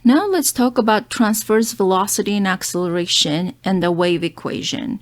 Now let's talk about transverse velocity and acceleration and the wave equation.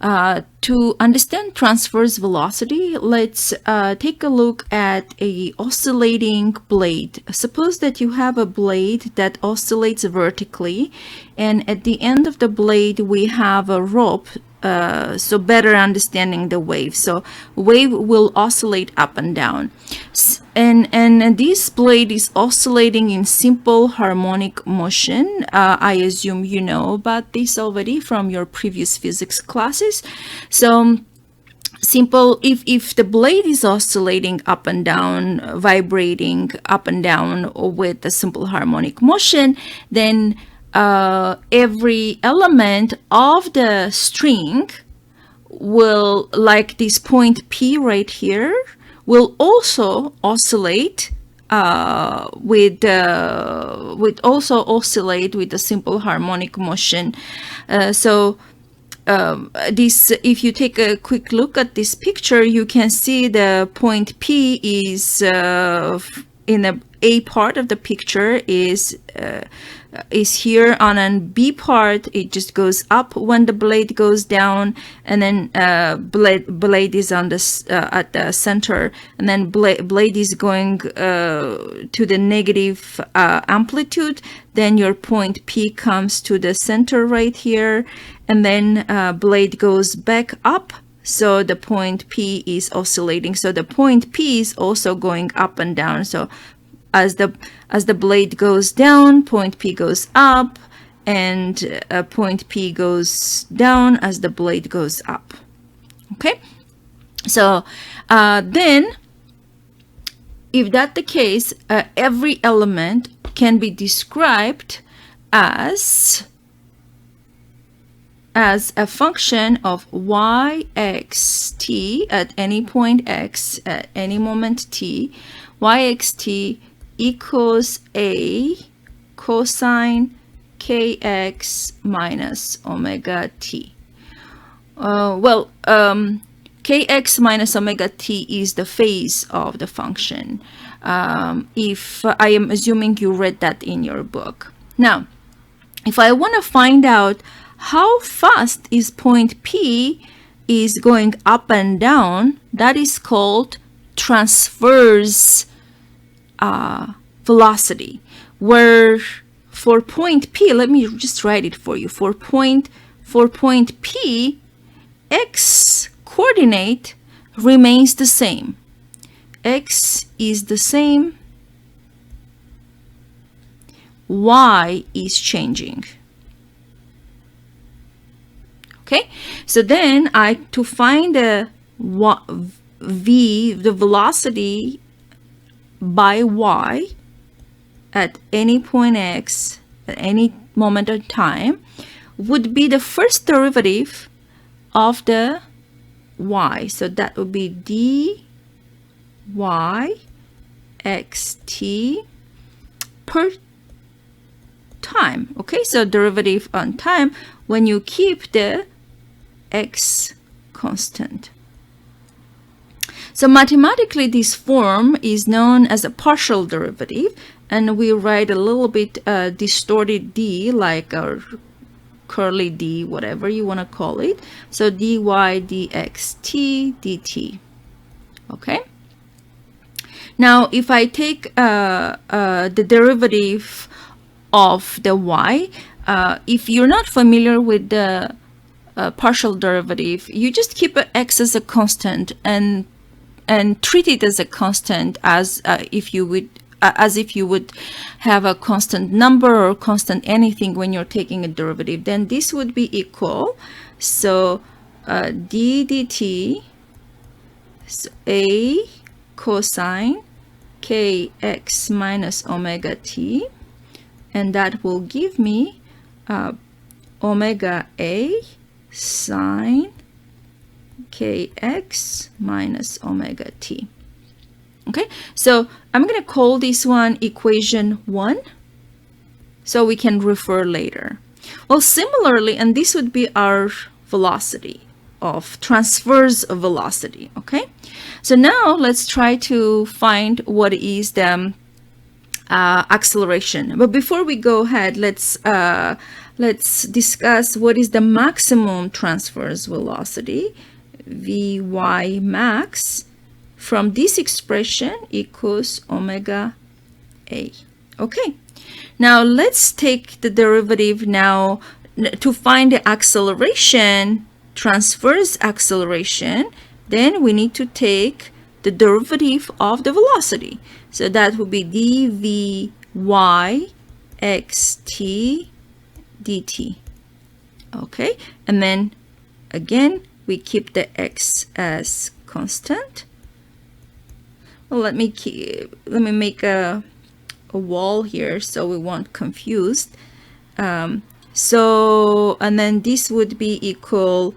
To understand transverse velocity, let's take a look at a oscillating blade. Suppose that you have a blade that oscillates vertically, and at the end of the blade we have a rope, so better understanding the wave. So wave will oscillate up and down. And this blade is oscillating in simple harmonic motion. I assume you know about this already from your previous physics classes. So simple, if the blade is oscillating up and down, vibrating up and down with a simple harmonic motion, then every element of the string will, like this point P right here, will also oscillate with a simple harmonic motion. This, if you take a quick look at this picture, you can see the point P is in the A part of the picture is here on an B part. It just goes up when the blade goes down, and then blade is on the at the center, and then blade is going to the negative amplitude. Then your point P comes to the center right here, and then blade goes back up. So the point P is oscillating. So the point P is also going up and down. So as the blade goes down, point P goes up, and point P goes down as the blade goes up. Okay, so then if that's the case, every element can be described as a function of yxt at any point x at any moment t. Yxt equals a cosine kx minus omega t. Kx minus omega t is the phase of the function. If I am assuming you read that in your book. Now, if I want to find out how fast is point P is going up and down, that is called transverse velocity, where for point P, let me just write it for you. For point P, x coordinate remains the same. X is the same, y is changing. Okay, so then to find the the velocity by y at any point x at any moment of time would be the first derivative of the y. So that would be dy xt per time. Okay, so derivative on time when you keep the x constant. So mathematically, this form is known as a partial derivative, and we write a little bit distorted d, like our curly d, whatever you want to call it. So dy dxt dt. Okay. Now, if I take the derivative of the y, if you're not familiar with the partial derivative, you just keep x as a constant and treat it as a constant as if you would have a constant number or constant anything when you're taking a derivative. Then this would be equal, so d dt, so a cosine kx minus omega t, and that will give me omega a sine kx minus omega t. Okay, so I'm going to call this one equation 1 so we can refer later. Well, similarly, and this would be our velocity of transverse velocity. Okay, so now let's try to find what is the acceleration. But before we go ahead, let's discuss what is the maximum transverse velocity, Vy max, from this expression equals omega a. Okay, now let's take the derivative now to find the acceleration, transverse acceleration. Then we need to take the derivative of the velocity. So that would be dvy xt dt. Okay, and then again we keep the x as constant. Well, let me make a wall here so we won't confused. So and then this would be equal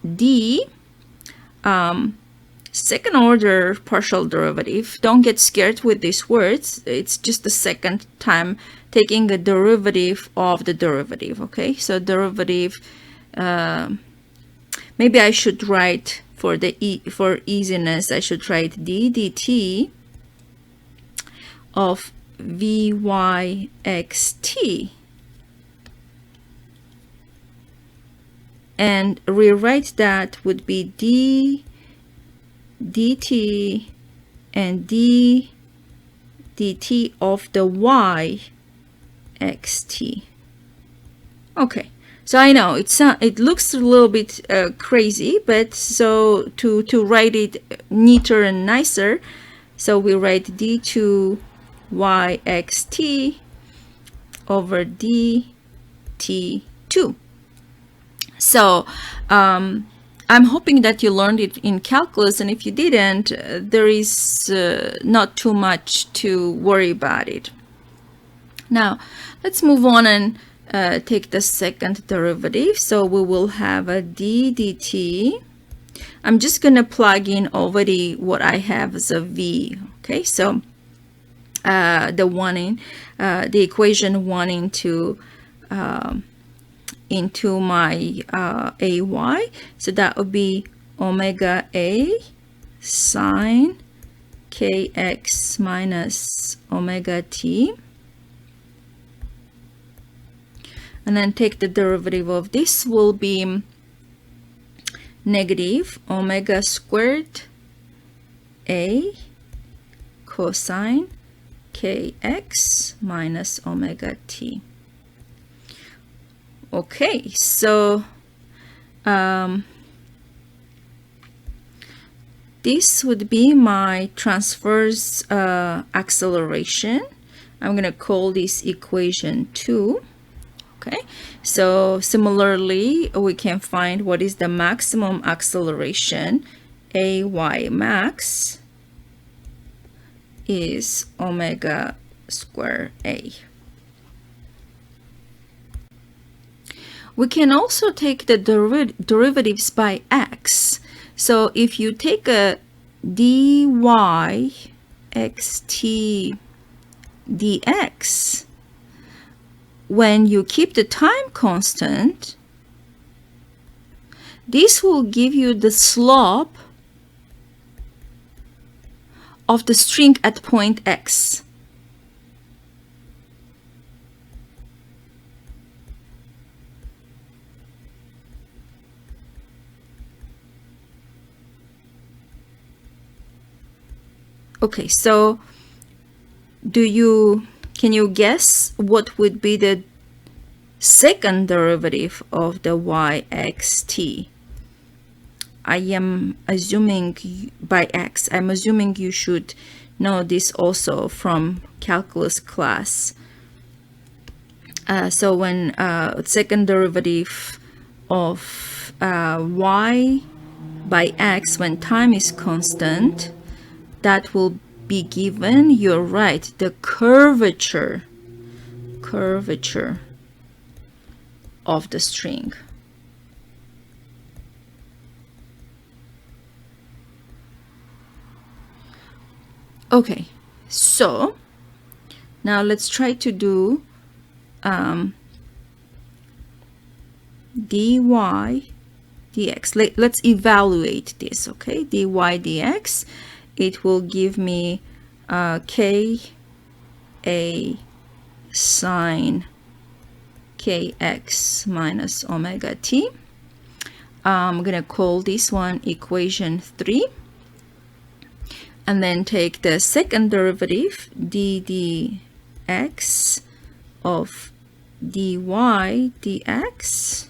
d second order partial derivative. Don't get scared with these words. It's just the second time taking a derivative of the derivative. Okay, so derivative, maybe I should write for easiness, I should write d dt of vy xt, and rewrite that would be d dt and d dt of the y xt. Okay, so I know it looks a little bit crazy, but so to write it neater and nicer, so we write d2 y xt over dt2. So I'm hoping that you learned it in calculus, and if you didn't, there is not too much to worry about it. Now let's move on and take the second derivative. So we will have a d dt. I'm just going to plug in already what I have as a v. Okay, so the equation 1 into my ay, so that would be omega a sine kx minus omega t, and then take the derivative of this will be negative omega squared a cosine kx minus omega t. Okay, so this would be my transverse acceleration. I'm going to call this equation 2. Okay, so similarly, we can find what is the maximum acceleration. Ay max is omega square a. We can also take the derivatives by x. So if you take a dy xt dx, when you keep the time constant, this will give you the slope of the string at point x. Okay, so can you guess what would be the second derivative of the y xt? I am assuming by x, I'm assuming you should know this also from calculus class. So when second derivative of y by x when time is constant, that will be given, you're right, the curvature of the string. Okay, so now let's try to do dy dx. Let's evaluate this. Okay, dy dx, it will give me k a sine kx minus omega t. I'm going to call this one equation 3. And then take the second derivative, d dx of dy dx.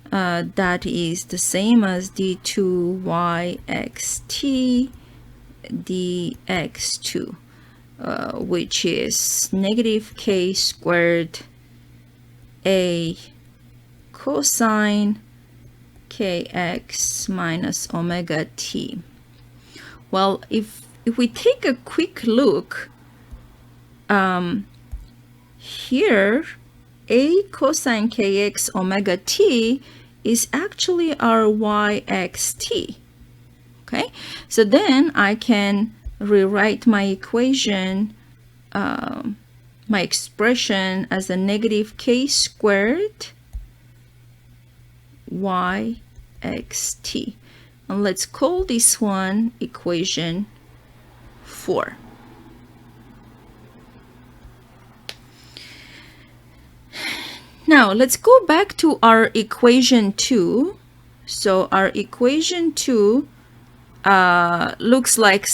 That is the same as d2yxt dx2, which is negative k squared a cosine kx minus omega t. Well, if we take a quick look, here a cosine kx omega t is actually our yxt. Okay, so then I can rewrite my equation, my expression as a negative k squared yxt. And let's call this one equation 4. Now let's go back to our equation 2. So our equation 2 looks like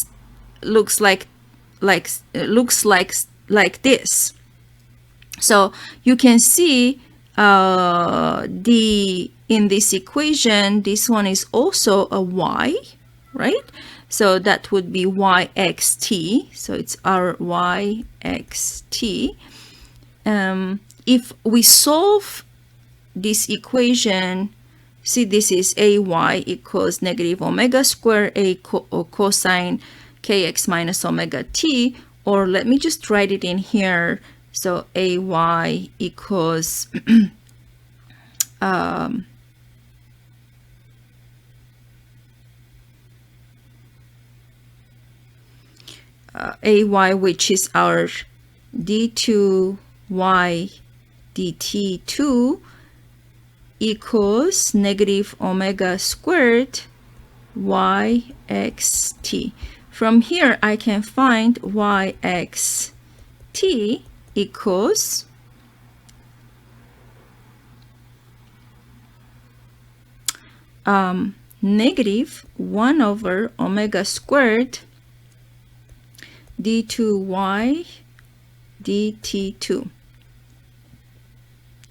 this. So you can see in this equation, this one is also a y, right? So that would be yxt. So it's our yxt. If we solve this equation, see, this is ay equals negative omega squared a cosine kx minus omega t, or let me just write it in here. So ay equals ay, which is our d2y dt2 equals negative omega squared yxt. From here I can find yxt equals negative 1 over omega squared d2y dt2.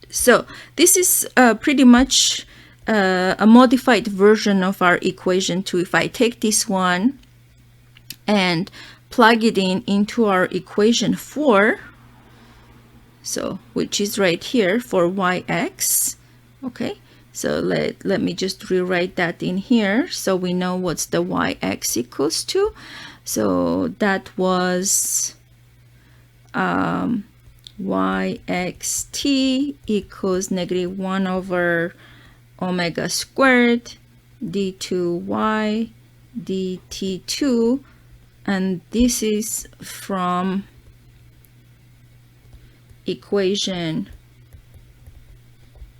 So this is pretty much a modified version of our equation 2. If I take this one and plug it into our equation 4, so which is right here for yx, okay, so let me just rewrite that in here so we know what's the yx equals to. So that was yxt equals negative 1 over omega squared d2y dt2, and this is from equation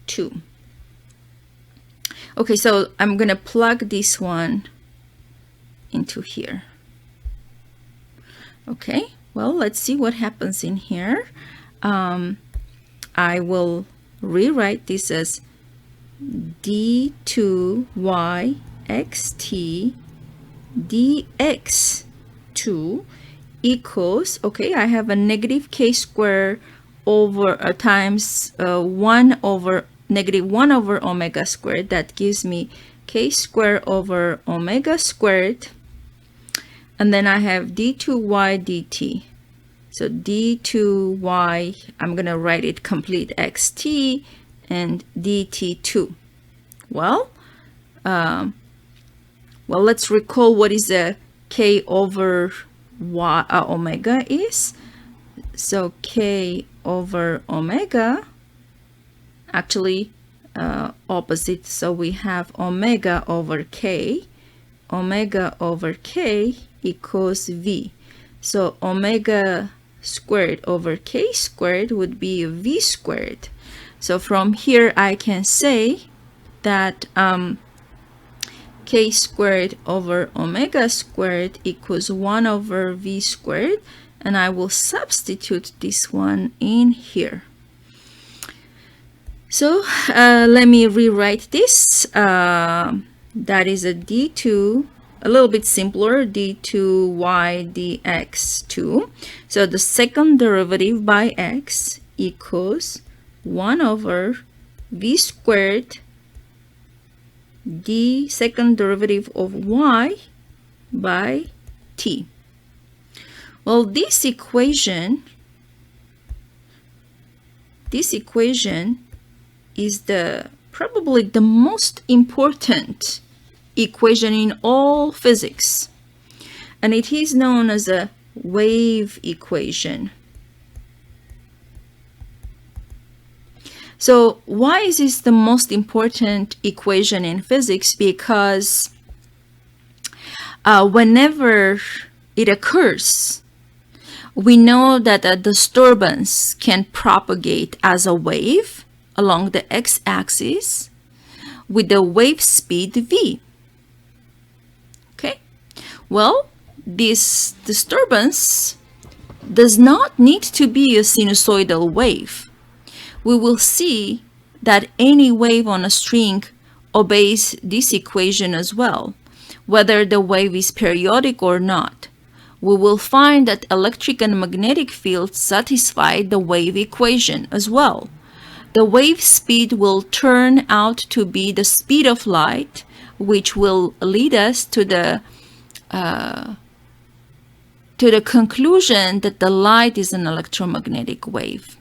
2. Okay, so I'm gonna plug this one into here. Okay, well, let's see what happens in here. I will rewrite this as d2y xt dx2 equals, okay, I have a negative k squared over times 1 over negative 1 over omega squared. That gives me k squared over omega squared. And then I have d2y dt. So d2y, I'm going to write it complete xt, and dt2. Well, let's recall what is a k over y, omega is. So k over omega, actually opposite. So we have omega over k. Omega over k equals v. So omega squared over k squared would be v squared. So from here I can say that k squared over omega squared equals 1 over v squared, and I will substitute this one in here. So let me rewrite this. That is a d2, a little bit simpler, d2y dx2. So the second derivative by x equals 1 over v squared d second derivative of y by t. Well, this equation is probably the most important equation in all physics, and it is known as a wave equation. So why is this the most important equation in physics? Because whenever it occurs, we know that a disturbance can propagate as a wave along the x-axis with the wave speed v. Okay, well, this disturbance does not need to be a sinusoidal wave. We will see that any wave on a string obeys this equation as well, whether the wave is periodic or not. We will find that electric and magnetic fields satisfy the wave equation as well. The wave speed will turn out to be the speed of light, which will lead us to the conclusion that the light is an electromagnetic wave.